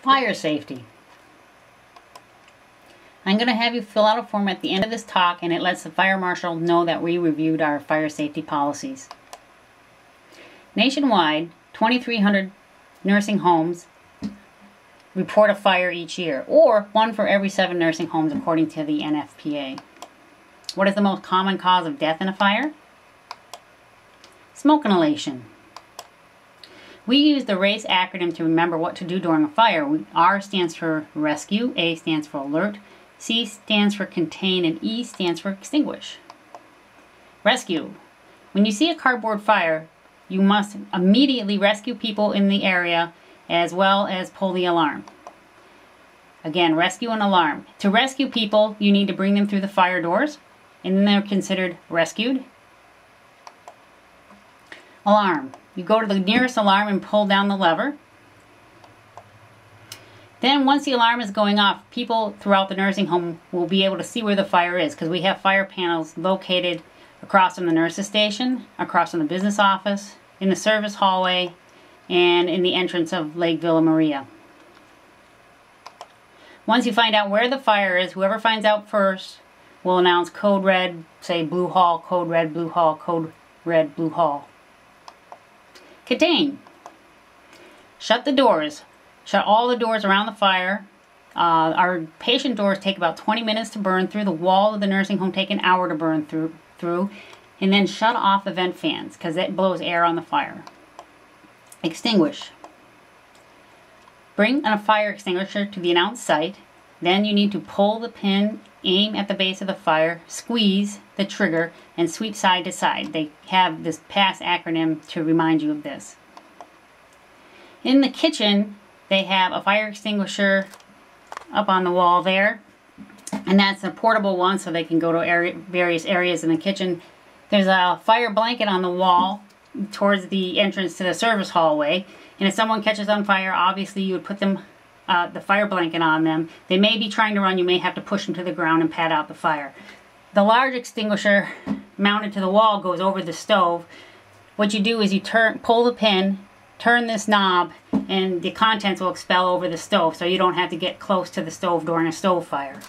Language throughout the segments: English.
Fire safety. I'm going to have you fill out a form at the end of this talk, and it lets the fire marshal know that we reviewed our fire safety policies. Nationwide, 2,300 nursing homes report a fire each year, or 1 for every 7 nursing homes according to the NFPA. What is the most common cause of death in a fire? Smoke inhalation. We use the RACE acronym to remember what to do during a fire. R stands for rescue, A stands for alert, C stands for contain, and E stands for extinguish. Rescue. When you see a cardboard fire, you must immediately rescue people in the area as well as pull the alarm. Again, rescue and alarm. To rescue people, you need to bring them through the fire doors, and then they're considered rescued. Alarm. You go to the nearest alarm and pull down the lever. Then once the alarm is going off, people throughout the nursing home will be able to see where the fire is, because we have fire panels located across from the nurse's station, across from the business office, in the service hallway, and in the entrance of Lake Villa Maria. Once you find out where the fire is, whoever finds out first will announce code red, say blue hall, code red, blue hall, code red, blue hall. Contain. Shut the doors. Shut all the doors around the fire. Our patient doors take about 20 minutes to burn through. The wall of the nursing home take an hour to burn through. And then shut off the vent fans, because it blows air on the fire. Extinguish. Bring a fire extinguisher to the announced site. Then you need to pull the pin, aim at the base of the fire, squeeze the trigger, and sweep side to side. They have this PASS acronym to remind you of this. In the kitchen, they have a fire extinguisher up on the wall there, and that's a portable one, so they can go to various areas in the kitchen. There's a fire blanket on the wall towards the entrance to the service hallway, and if someone catches on fire, obviously you would put them the fire blanket on them. They may be trying to run. You may have to push them to the ground and pat out the fire. The large extinguisher mounted to the wall goes over the stove. What you do is you pull the pin, turn this knob, and the contents will expel over the stove, so you don't have to get close to the stove during a stove fire.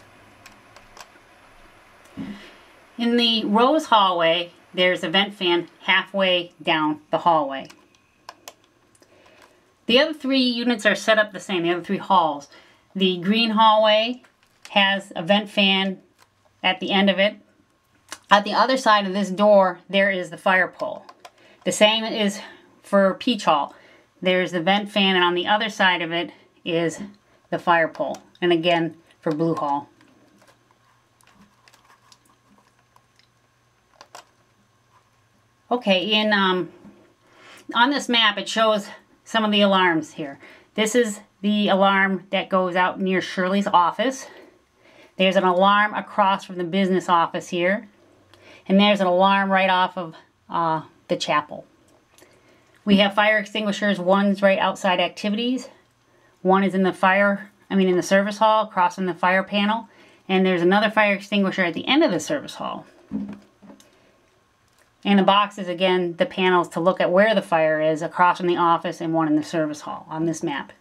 In the rose hallway, there's a vent fan halfway down the hallway. The other 3 units are set up the same, the other 3 halls. The green hallway has a vent fan at the end of it. At the other side of this door, there is the fire pole. The same is for Peach Hall. There's the vent fan, and on the other side of it is the fire pole. And again, for Blue Hall. Okay, on this map, it shows some of the alarms here. This is the alarm that goes out near Shirley's office. There's an alarm across from the business office here. And there's an alarm right off of the chapel. We have fire extinguishers. One's right outside activities. One is in the service hall across from the fire panel. And there's another fire extinguisher at the end of the service hall. And the box is, again, the panels to look at where the fire is across from the office, and one in the service hall on this map.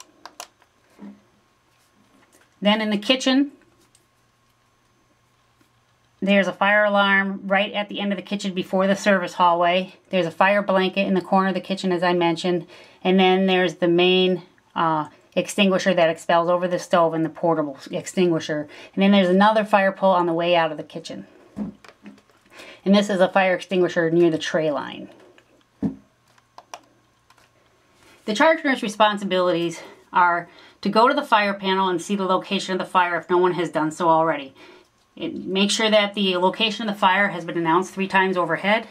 Then in the kitchen, there's a fire alarm right at the end of the kitchen before the service hallway. There's a fire blanket in the corner of the kitchen, as I mentioned. And then there's the main extinguisher that expels over the stove, and the portable extinguisher. And then there's another fire pole on the way out of the kitchen. And this is a fire extinguisher near the tray line. The charge nurse responsibilities are to go to the fire panel and see the location of the fire if no one has done so already. Make sure that the location of the fire has been announced 3 times overhead.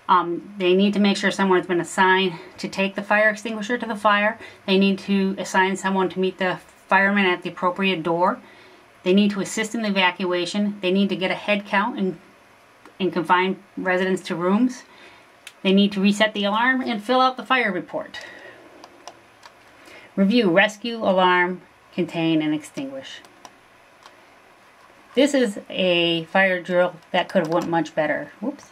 They need to make sure someone has been assigned to take the fire extinguisher to the fire. They need to assign someone to meet the fireman at the appropriate door. They need to assist in the evacuation. They need to get a head count and confine residents to rooms. They need to reset the alarm and fill out the fire report. Review, rescue, alarm, contain, and extinguish. This is a fire drill that could have went much better. Whoops.